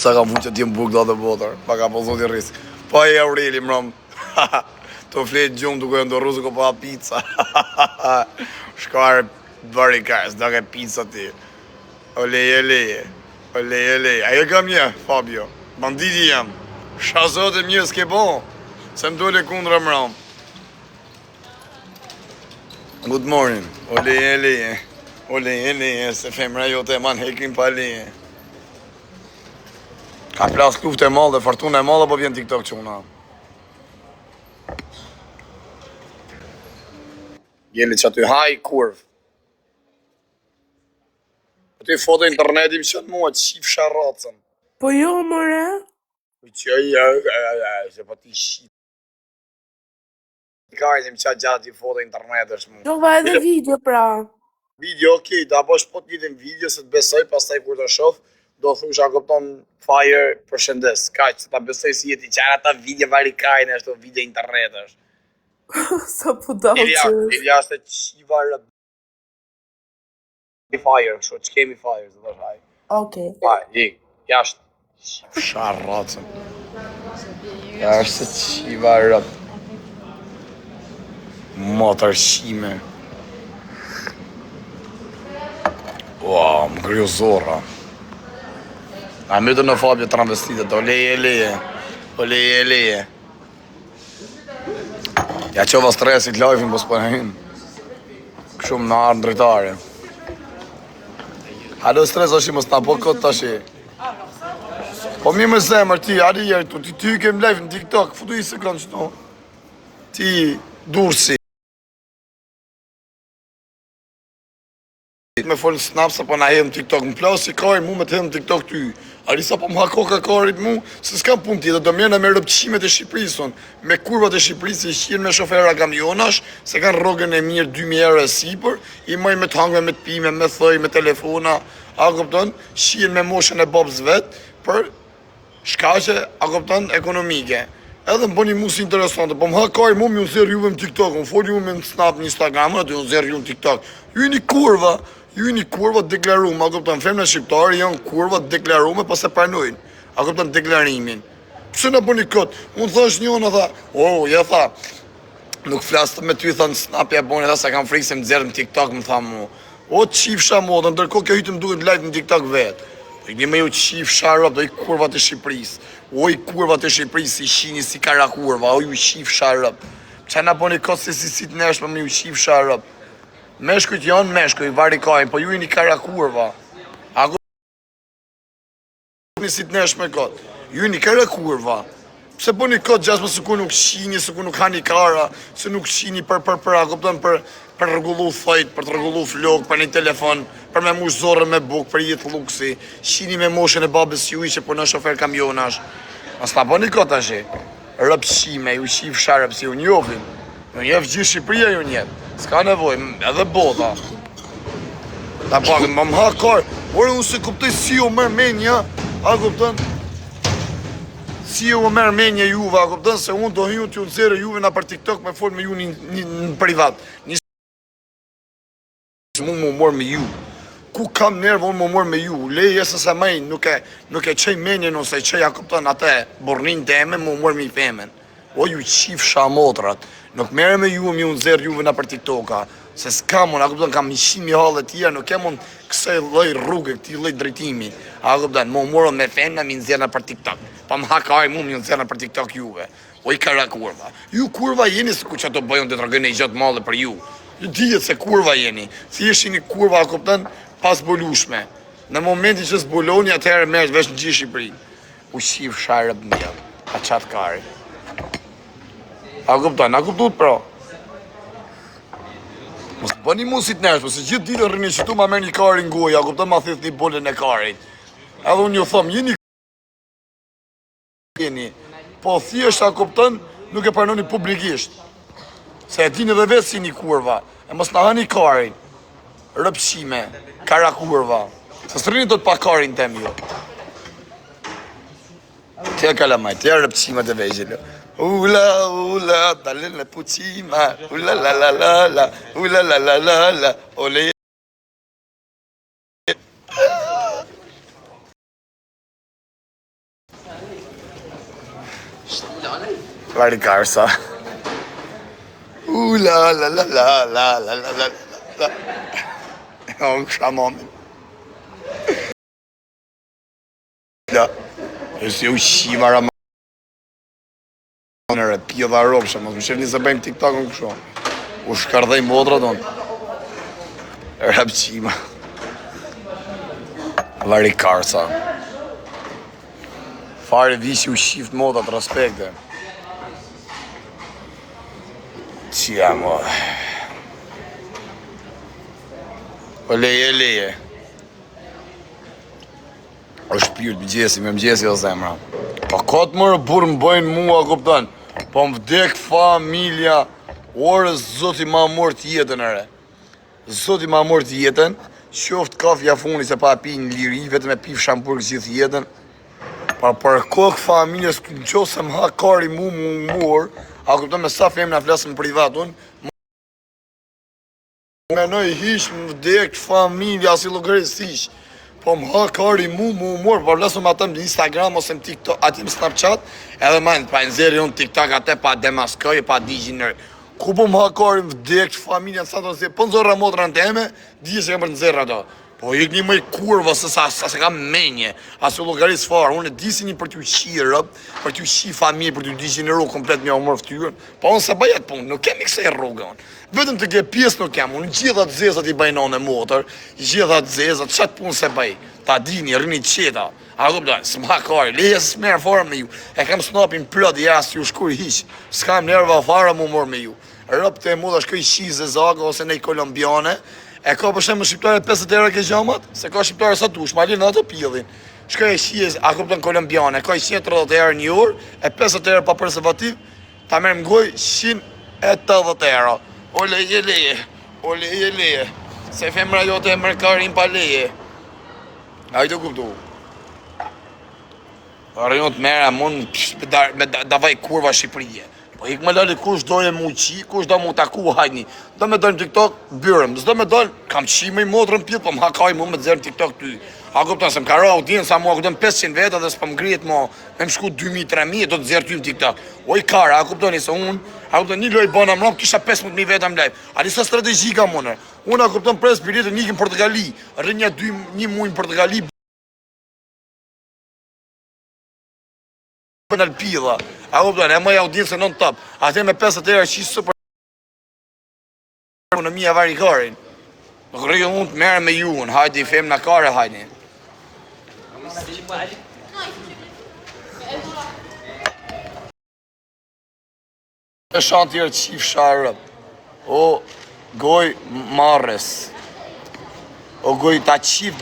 Sa ka mund që t'jem buk dhe botër, pa ka po zoti rrisë. Pa e Aureli mërëm, të fletë gjumë duke e ndorru se ko pa pizza. Shkare bëri kajës, da ke pizza ti. Oleje, leje, oleje, leje. Ajo kam një, Fabio, banditi jam. Shazot e mjë s'ke bon, se m'dole kundra mërëm. Good morning, oleje, leje. Oleje, leje, se femra jote e man hekin pa leje. Ka plas luft e madhe, fortuna e madhe, po vjen TikTok që una. Gjeli që aty haj kurv. Aty foto internetim që në mua, që shif sharracën. Po jo, more. Se po ti shif. Kajnim që gjatë i foto internetesh mu. Qova edhe video pra. Video, okej, da bosh po t'njitën video se t'besoj, pas taj kur të shof, do thush a këpton fire për shëndes, kaq, se ta besoj si jeti qara ta video varikajnë, ashtu video internetesh. Sa po dalë që... Ilja është e qiva rëb... Fire, kështu, që kemi fire, zë dhe shaj. Okej. Jashtë. Sharracën. Jashtë e qiva rëb. Matër shime. Wow, më kryo zorra. A mytë në Fabio travestitet, oleje, leje. Oleje, leje. Ja qova stresit live-in, po s'po në hynë. Këshumë në arë në drejtare. Halo stres është i mos në po këtë tashi. Po mi më zemër ti, ari jeri tu, ti kem live në TikTok, futu i sekund që no. Ti, dursi. Me folë në snap se po na hedhëm TikTok në plasë si kari mu me të hedhëm TikTok ty. Arisa po më hako ka karit mu, se s'kam pun tjetër, do mjena me rëpqimet e Shqipërisun, me kurvat e Shqipërisë i shqirë me shofera kamionash, se kanë rogën e mirë 2.000 euro e sipër, i mëj me t'hangve, me t'pime, me thëj, me telefona, a këpton, shqirë me moshën e babës vetë, për shkaqe, a këpton, ekonomike. Edhe më bëni mu si interesante, po më hakaj mu më zërë juve në TikTok, më folë juve në Snap, në Instagram, atë ju zërë ju në TikTok. Ju një kurva, deklarume, a këpëton, femne shqiptare janë kurva deklarume, pas e pranojnë, a këpëton deklarimin. Pse në bëni këtë? Unë thash njënë, tha, ja tha, nuk flasë me ty, tha në Snap, ja bëni, tha, se kam frikë se më zërë në TikTok, më tha mu. O, qifsha mu, dhe ndërko kjo hytë më duhet live në TikTok vetë. Një me ju qifsha rëp, do i kurvat e Shqipërisë. O, i kurvat e Shqipërisë, si shini, si kara kurva, o, ju qifsha rëp. Qa na bëni këtë se si të neshme me ju qifsha rëp. Meshkujt janë meshkuj, varikajnë, po ju i një kara kurva. A një si të neshme këtë. Ju i një kara kurva. Pse bëni këtë gjasë më së ku nuk shini, së ku nuk hani kara, së nuk shini për rregullu thajt, për të rregullu flok, për një telefon, për me mush zorën me buk, për jetë luksi, shini me moshën e babës ju i që punë shofer kamionash. Mas ta bëni këtë ashe, rëpshime, ju shif sharëp si ju njofin, ju njef gjithë Shqipëria ju njef, s'ka nevoj, edhe bota. Ta pakën, më më hakar, orë unë se kuptoj si ju mërë menja, a kuptën? Si ju mërë menja juve, a kuptën, se unë do hiju t'ju nëzire juve na për TikTok me folë me ju në privat. Mu më morë me ju. Ku kam nervë, unë më morë me ju. Leje se se maj, nuk e qej menjen, ose qej, a kuptën, atë bornin të eme, më morë me i femen. O, ju qif shamotrat. Nuk mere me ju, mi unë zërë juve na për TikToka. Se s'kam unë, a kuptën, kam 100.000 halë tja, nuk kem unë kësaj loj rrugë, këti loj drejtimi. A kuptën, më morë me femen, mi nëzirë na për TikTok. Pa më hakaj mu, mi nëzirë na për TikTok juve. O, i kara kurva. Ju kurva jeni se ku që ato bëjon të tragën e i gjatë madhe për ju. Ju dijet se kurva jeni. Thjesht një kurva, a kuptën, pas bolushme. Në momentin që s'boloni, atëherë mersh vesh në gjithë Shqipërinë. U shif sharëp njëllë, a qatë kari. A kuptën, a kuptut, pro? Mos të bëni mu si të nërshme, se gjithë ditë rrini që tu ma merë një kari në gojë, a kuptën, ma thith një bolën e karit. Edhe unë ju thëmë, jeni, po thjesht, a kuptën, nuk e pranoni publikisht. Se e dini dhe vetë si një kurva, e mos në hani karin, rëpshime, kara kurva, se së rinit do të pa karin tem ju. Tja kalamaj, tja rëpshimet e vejgjilë. Ula, dalin le puqima, ula la la la la, ula la la la la, ole Vari Karsa. La la la la la la la la la. O kësha momin. La. E si u shima rama. Nëre, pjo dha ropsha, mos më shifni se bëjmë TikTok-ën kësho. U shkardhej modra tonë. Rapqima. Vari Karsa. Fare visi u shift modat, respekte. Qia, mo. O leje. O shpyrt, me mëgjesi o zemra. Po kotë mërë burë më bëjnë mua, kupton. Po më vdek familja. Ore, zoti ma mort jetën ere. Zoti ma mort jetën. Qoft kafja funi se pa pi në liri, vetëm e pif shamburg gjithë jetën. Për kokë familjes, në qo se më ha kari mu mor, a kupton me sa femë nga flasë më privat, unë menoj hish më vdek familja si logëris hish. Po më ha kari mu mor, por lësëm atëm në Instagram ose në TikTok, ati në Snapchat, edhe majnë, pa në zeri unë TikTok atë, pa demaskoj, pa digjinër. Ku po më ha kari më vdek familja në sa të nëzirë, po në zorra motra në teme, di se kam për në zirë ato. Po ik një mëj kurva, se kam menje, asë logarisë farë, unë e disi një për t'ju shirë, për t'ju shi familje, për t'ju digeneru komplet një omër ftyrën, po unë se bëjat punë, nuk kemi kësej rrugën. Vetëm të ke pjesë nuk kem, unë gjithat zezat i bajnon e motër, gjithat zezat, qatë punë se bëj, ta dini, rrini qeta, a kuptojnë, së m'ha kari, leje së merë farë me ju, e kam snapin plot, jasë ju shkur hiq, s'kam nerva farë mu mor me ju, rëp të e mu dhe shkoj shize zaga ose nej kolombiane. E ka për shemë shqiptare 50 euro ke gjamat, se ka shqiptare sa tush, ma linë atë pillin. Shka e shies, a kupton kolombiane, ka i 130 euro një orë, e 50 euro pa preservativ, ta merë më goj 180 euro. O leje, se femra jote e mërkarin pa leje. A i të kuptu. Rëjon të mera mund me davaj kurva Shqipërije. Po ik më lali kush doje mu qi, kush do mu taku hajni. Do me dojnë TikTok, byrëm. Zdo me dojnë, kam qi me i modrën pjit, po më hakaj mu me të zërë TikTok ty. A kupton, se më karo audienë, sa mua kupton 500 veta dhe s'pa më ngrijet me më shku 2000-3000, do të zërë ty në TikTok. Oj kara, a kuptoni se unë, a kupton, një loj bëna më kisha 15.000 veta më lejp. A disa strategji ka mënër. Unë a kupton pres për jetë një në Portugali, rënja 1 muaj në Portugali, në Alpidha, a kupton, e mëj audiencë non top, atë me 50 euro që super në mija vari karin. Nuk rrëjo mund të merë me ju, në hajdi i fem në kare, hajdi. E shantë tjerë qif sharëp, o goj marres, o goj ta qif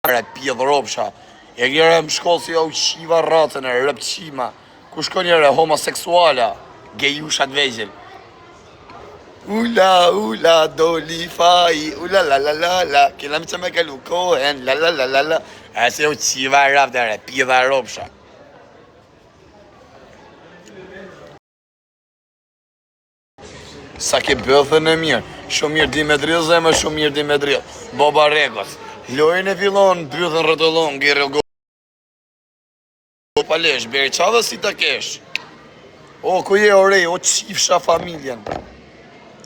fare pjedhë ropsha. E kjere më shkollë si au qiva ratën e rëpqima, ku shko njëre homoseksuala, gejushat vegjel. Ula, doli fai, la, kena më që me kalu kohen, la. E se au qiva ratë e pjedha ropsha. Sa ke bëthën e mirë, shumë mirë di me drillë zemë, shumë mirë di me drillë. Boba Regos, lojnë e fillon, bëthën rëtëllon, gjerë palesh, beri qave si të kesh. O, ku je orej, o qifsha familjen.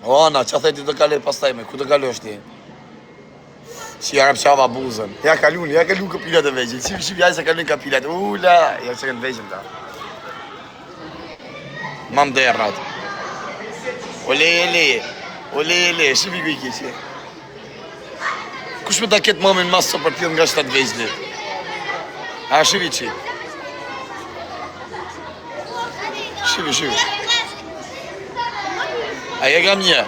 O, Ana, që thejti të kale pastaj me, ku të kalosh ti? Që jarëm qava buzën. Ja kalu këpilat e vegjën, qif jaj se kalun këpilat. Ula, ja që kënë vegjën ta. Mam derrat. O leje, shifi ku i kishë. Kush me ta ketë mamin masë së për pjën nga 7 vegjli? A, shifi qi. Shivi. Aje kam një.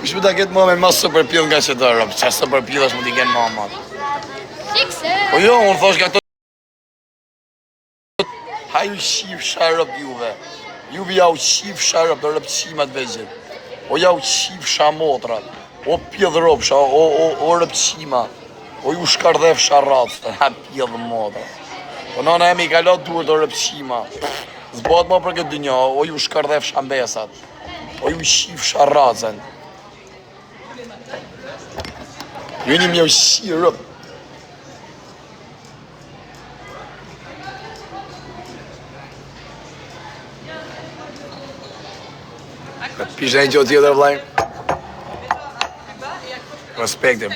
Kush me ta ketë mame masë së përpil nga që të rëpë, që së përpil është më t'i kenë mamat. Po jo, unë thosh ka të... Haju shif sharëp juve. Juve ja u shif sharëp të rëpqimat vegjit. O ja u shif shamotrat. O pjedhë rëpsha, o rëpqima. O ju shkardhef sharatës, ha pjedhë motrat. Po nana e mi kalot duhet të rëpqima. Zbat ma për këtë dynja, o ju shkardhef shambesat, o ju shif sharrazën. Ju një mjë shi rëp. Kishte një gjotë tjetër vllai? Respektim.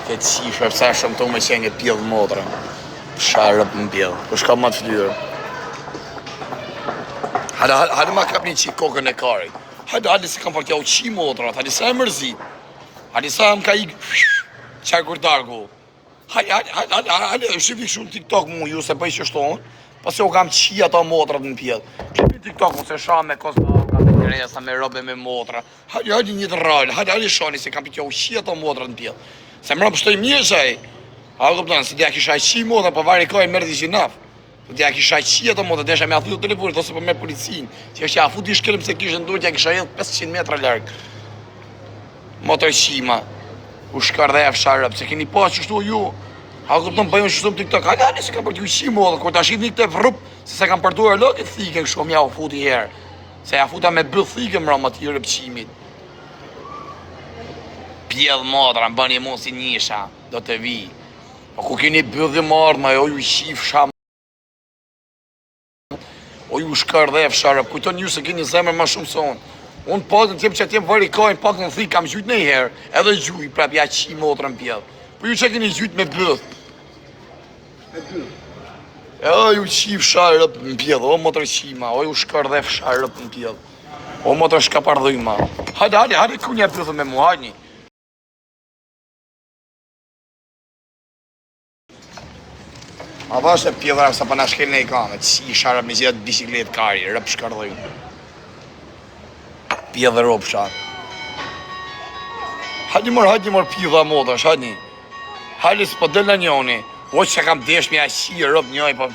Këtë qifre, pësa shumë të me qenë këtë pjellë motra. Sharëp në pjellë, po shka ma të flyrë. Hajde ma kap një qikë kokën e karit. Hajde se kam për tja u qi motrat, hajde sa e mërzit. Hajde sa më ka i qarë kur dargu. Hajde, shifik shumë TikTok mu ju se bëj që shtonë, pasi u kam qi ato motrat në pjellë. Shifik TikTok mu se shame me kosma, kam të resa me robe me motra. Hajde një të rrallë, hajde shani se kam për tja u qi ato motrat në pjellë. Se më rëpështoj mirë shaj. A këpëtan, se t'ja kisha qi motra, po vari kojnë mërë di gjinaf. T'ja kisha qi ato motra, desha me afutu telefonit, ose po me policinë. Që është afutu i shkelëm se kishë ndur, t'ja kisha jedhë 500 metra largë. Motor qima. U shkardhef sharëp, se keni pas që shtu ju. A këpëtan, bëjmë që shtu më TikTok. Hajde, se kam për t'ju qi motra, kur t'a shqit një këtë vrrup, se se kam përduar lëke thike, kështu mja u futi herë. Se ja futa me bëth thike më rëmë atyre pëqimit. Pjedhë motra, më bëni mund si njësha, do të vi. O ku keni bëdhë mardhë, o ju shif sham. O ju shkardhef sharëp, kujton ju se keni zemër ma shumë sonë. Unë pakën tjem që atjem vari kajnë, pakën thikë, kam gjujt në herë, edhe gjuj, prap ja qi motra në pjedhë. Po ju që keni gjujt me bëdhë. O ju qif sharëp në pjedhë, o motra qima, o ju shkardhef sharëp në pjedhë. O motra shkapardhujma. Hajde, ku një bëdhë me mu, hajni. Ma vashë e pjedhar sa pa na shkelë i kamet, si sharëp me gjithë bicikletë kari, rëp shkardhoj. Pjedhë ropë sharë. Hajdi mor pjedha motash, hajdi. Hajdi s'po del në njoni, o që kam desh me a qi rëp njoj, po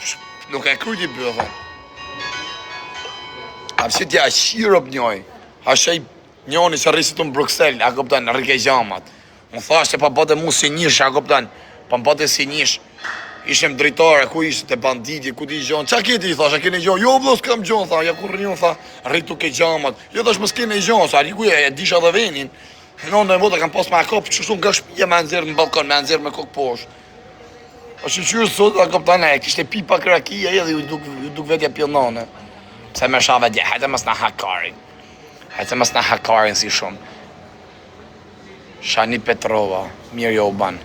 nuk e kryti bëdhe. A pësi t'ja qi rëp njoj, a shej njoni që rrisit të në Bruxelles, a këpëtan, në rike gjamat. Më thashtë e pa bëte mu si njësh, a këpëtan, pa më bëte si njësh. Ishem drejtare, ku ishte të banditi, ku di gjonë, qa keti i thash, a kene gjonë, jo blo s'kam gjonë, tha, ja kur rriun, tha, rritu ke gjamat, jo thash më s'kene gjonë, sa rikuja e disha dhe venin, në në vota kam pas me akop, që shumë nga shpija me nëzirë në balkon, me nëzirë me kokë poshë. O që qyrë sot, a koptane, e kishte pipa krakia, edhe ju duk vetja pjellnone. Pse me shave dje, hajte mas në hakarin si shumë. Shani Petrova, mirë jo u ban.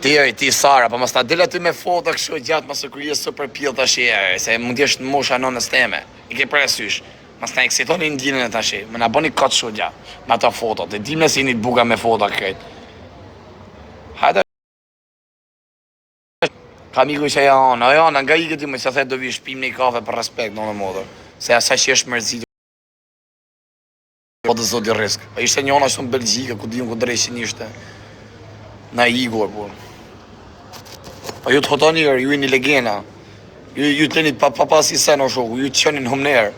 Ti Sara, pa mas ta dile ty me foto kështu gjatë mas të kërje super pjell të ashe, se mund t'jesh në mosha nonës teme. I ke presysh, mas ta eksitoni në dinën e të ashe, më na boni këtë shu gjatë, me ato fotot, e dim nësi një të buga me foto këtë. Hajde. Ka miku që janë, nga i këti më që the do vi shpim një kafe për respekt në modër, se asa që është mërzit. Po të zoti risk. Pa ishte njona shumë Belgjika, ku diun ku drejshin ishte. Na Igor, por. Pa ju të hotoni ju i një legena. Ju të një pas i sen o shoku, ju të qenin humner.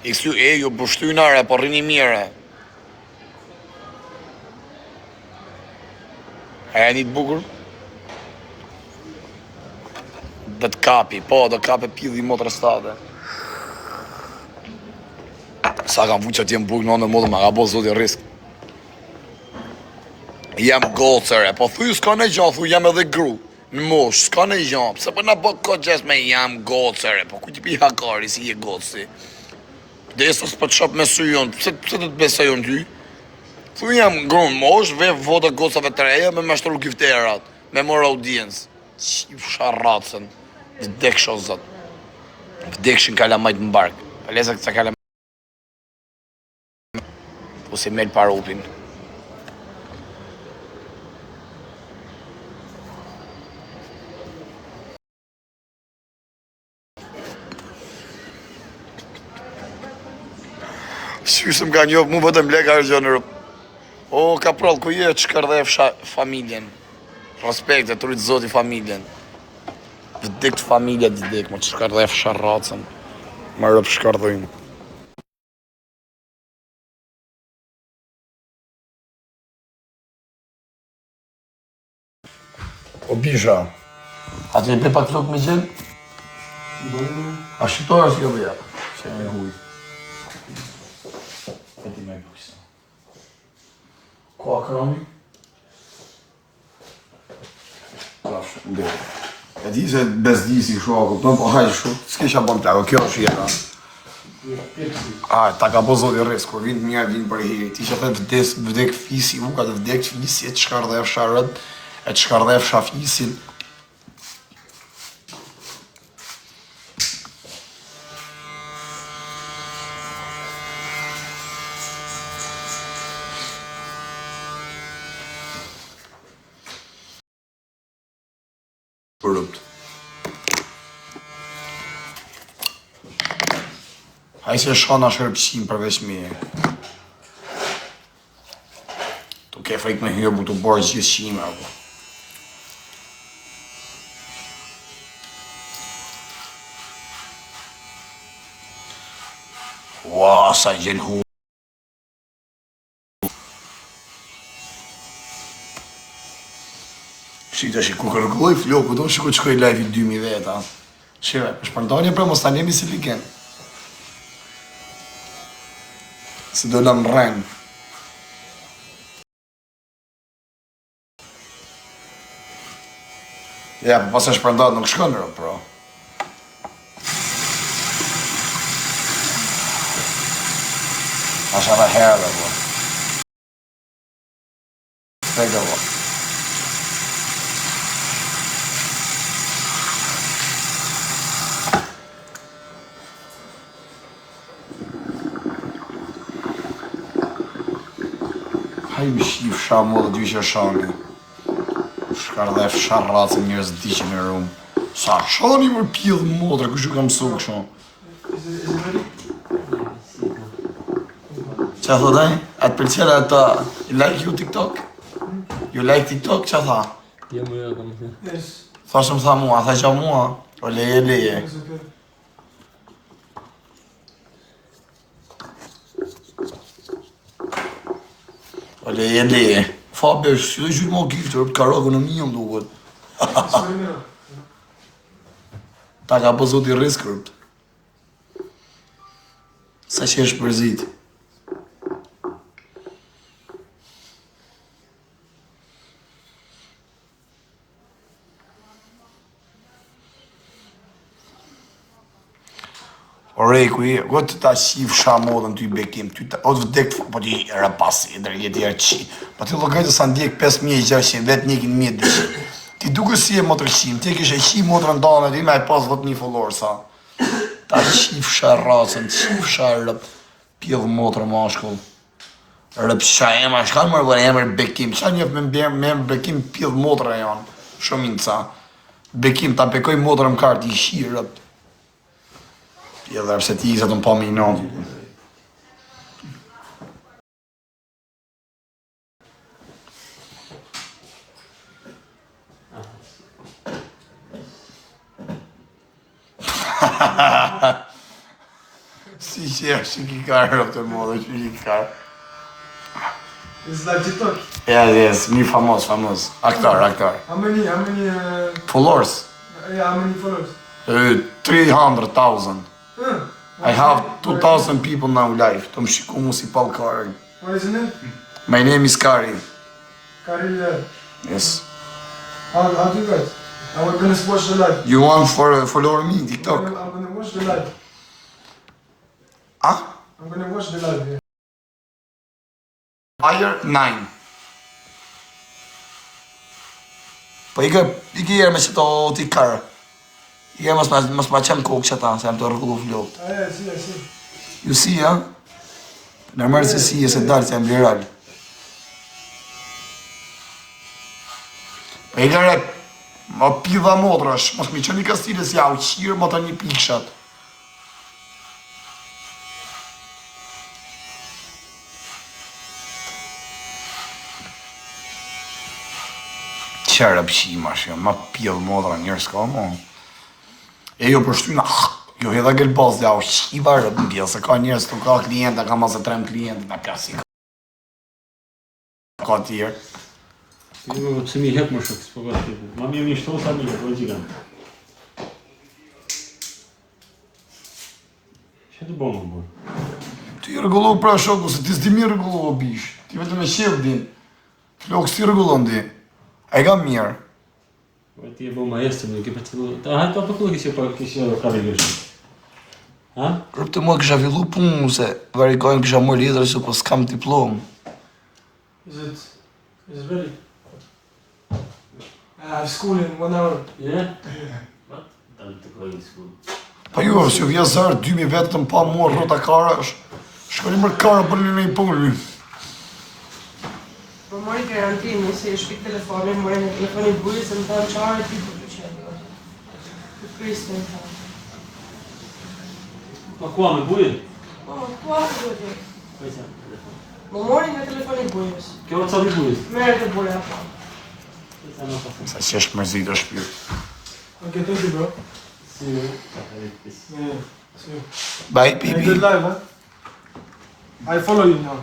Ju bështynare, po rini mire. A e një të bukur? Dhe të kapi, po, dhe kapi pidhi motrë state. Sa kam vu që t'jem buk në modë, ma ka bo zoti risk. Jam gocëre, po thuj s'ka në gjanë, thuj jam edhe gru. Në mosh, s'ka në gjanë, pëse për në bëk këtë gjes me jam gocëre, po ku t'i pi hakari si je gocësi. Dhe jesë s'pë të shop me sujon, pëse të të besajon ty? Thuj jam gru në mosh, ve vota gocëve të reja me mashtru gifterat, me mor audiencë. Qif sharratësën, vdek shozat. Vdekshin kalamajt në bark. Palesa këta kalamajt. Po si mel par upin. Shqysëm ka njofë, mu vëtëm leka e gjënë rëpë. O, ka prallë, ku je që kërdhef familjen. Respekt e të rritë zoti familjen. Vdik të familja të dik, më që kërdhef sharracën. Më rëpë shkardhujmë. O bisha, a të një pe pak flok me gjenë? A shqiptarë s'jo bëja? Që e huj. E ti me bëjsa. Ko akrami? Ndërë. E di se bezdisi shoku, po hajë shumë, s'kisha bon plako, kjo është jeta. Ta ka po zoti rris, kur vind mjerë vind për hiri, ti që the vdek fisi, u ka të vdek fisi, e të shkardhef sharët, e të shkardhef shafisin. Përrupt. Haj se shkona shërpësim përveç me. Tu ke frejt me hyrë bu të borë gjithë shime, apo. Ua, sa gjenë hu. Shita shi ku kërgulloj floku, do shi ku të shkoj live i 2010, a. Shire, shpërndonje për mos ta njemi si liken. Se do lëm rren. Ja, po pas e shpërndonje nuk shkon rrë, pro. Asha dhe herë dhe, po. Stege, po. Haj më shif shamu dhe dy që shani. Shkardhef sharratën njërës diqin e rumë. Sa shani më pjellë modrë, kështu kam su kështu. Qa thotaj? A të përcjela ata, you like you TikTok? You like TikTok, qa tha? Jo, më jo, kam të. Thashëm tha mua, tha qa mua? O leje. O leje. Faber, si dhe gjytë mo giftër, ka rogë në mijëm duket. Ta ka po zoti riskërpt. Sa që është përzit. Orej, ku i, ku të ta shif shamodën ty bekim, ty ta, o të vdek, po ti rapasi, e drejt jetë qi. Po ti logajtë sa ndjek 5.600, vetë 1.200. Ti duke si e motërshim, ti kishe qi motërën dalën e ti me e pas vët një followers, sa. Ta qif sharracën, qif sharrëp, pjellë motërë mashkull. Rëp ema, shka më rëvën emër bekim, qa njëf me emër bekim pjellë motërë e janë, shumin ca. Bekim, ta pekoj motërë më kartë, i shi rëp. Ja dhe përse ti isë të më pa me i nati. Si që është që ki karë rëpë të modë, që ki karë. It's like TikTok. Yes, mi famos. Aktar. How many Followers? yeah, how many followers? 300,000. I have 2,000 people now live. Të më shiku mu si pal Kari. What is your name? My name is Kari. Karil. Yes. How do you guys? I'm gonna watch the live. You want follow me TikTok? I'm gonna watch the live. Ah? I'm gonna watch the live, yeah. Fire 9. Po i ke jere me që to t'i karë. I ke mos ma qenë kokë që ta, se jam të rrugullu flokët. Yeah, I see. You see, ja? Nërmërë se si, se dalë, se jam viral. Po i kere, ma pidha motrash, mos mi qëni kastile si ja u qirë, ma ta një pikshat. Qërë pëshima shë, ma pidhë modra njërë s'ka mo. E jo përshtyna, jo hedha gëllbaz dhe au shiva rëpë në pjesë, se ka njërës të ka klienta, ka ma se 3 klientë, me pjasi ka tjerë. Se mi hep më shok, s'po ka t'jepu. Ma mi mi shto sa mi, po e gjika. Që të bonë më bërë? Ti rregullu pra shoku, se ti s'di mi rregullu o bish. Ti vetëm e shqip din. Flok s'ti rregullon di. A i ka mirë. Ti e bo maestro, nuk e për të... Hajtë pa për kishë kavillush. Ha? Rëp të mua kisha fillu punë, se varikojnë kisha mërë lidrë, se po s'kam diplom. Is it ready? I have school in 1 hour. Yeah? What? Dalë të kojnë school. Pa ju, si u vje zërë, 2000 vetëm pa mua rrota kara, shkoni mërë kara për një punë. Po mori garantimi se e shpik telefonin, mori në telefonin bujës, e më thanë qarë ti për të qenë. Të Kristën thanë. Pa kua me bujën? Po, më kua të duhet e. Pajsa, telefon. Më mori në telefonin bujës. Kjo ca me bujës? Merë të buja pa. Pajsa në pasë. Sa që është mërzit është shpirë. Okay, thank you, bro. Si ju, ka të rejtës. Yeah, see you. Bye, I baby. did live, huh? I follow you now.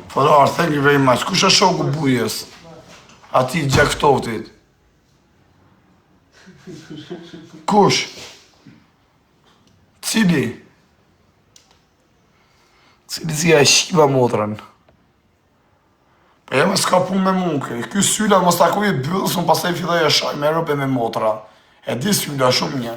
Fodar, thank you very much. Kush është shoku bujës? Ati gjaktotit. Kush? Cili? Cili zia e shiva motrën? Po jam s'ka punë me muke. Ky syla mos takoj e byllës, unë pastaj filloj e shaj me robe me motra. E di syla shumë një.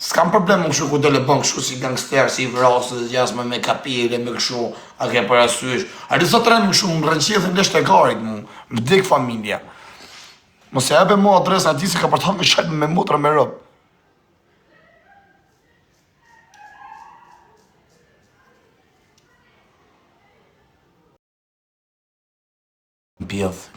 S'kam problem më kështu ku dole bën kështu si gangster, si vrasë, jasme me kapile, me kështu, a ke parasysh. A di sot rënë kështu, më rënqethën në shtekarit mu, më dik familja. Mos e jebe mu adres, a di se ka për ta me shajt me motra me rob. Bjedh.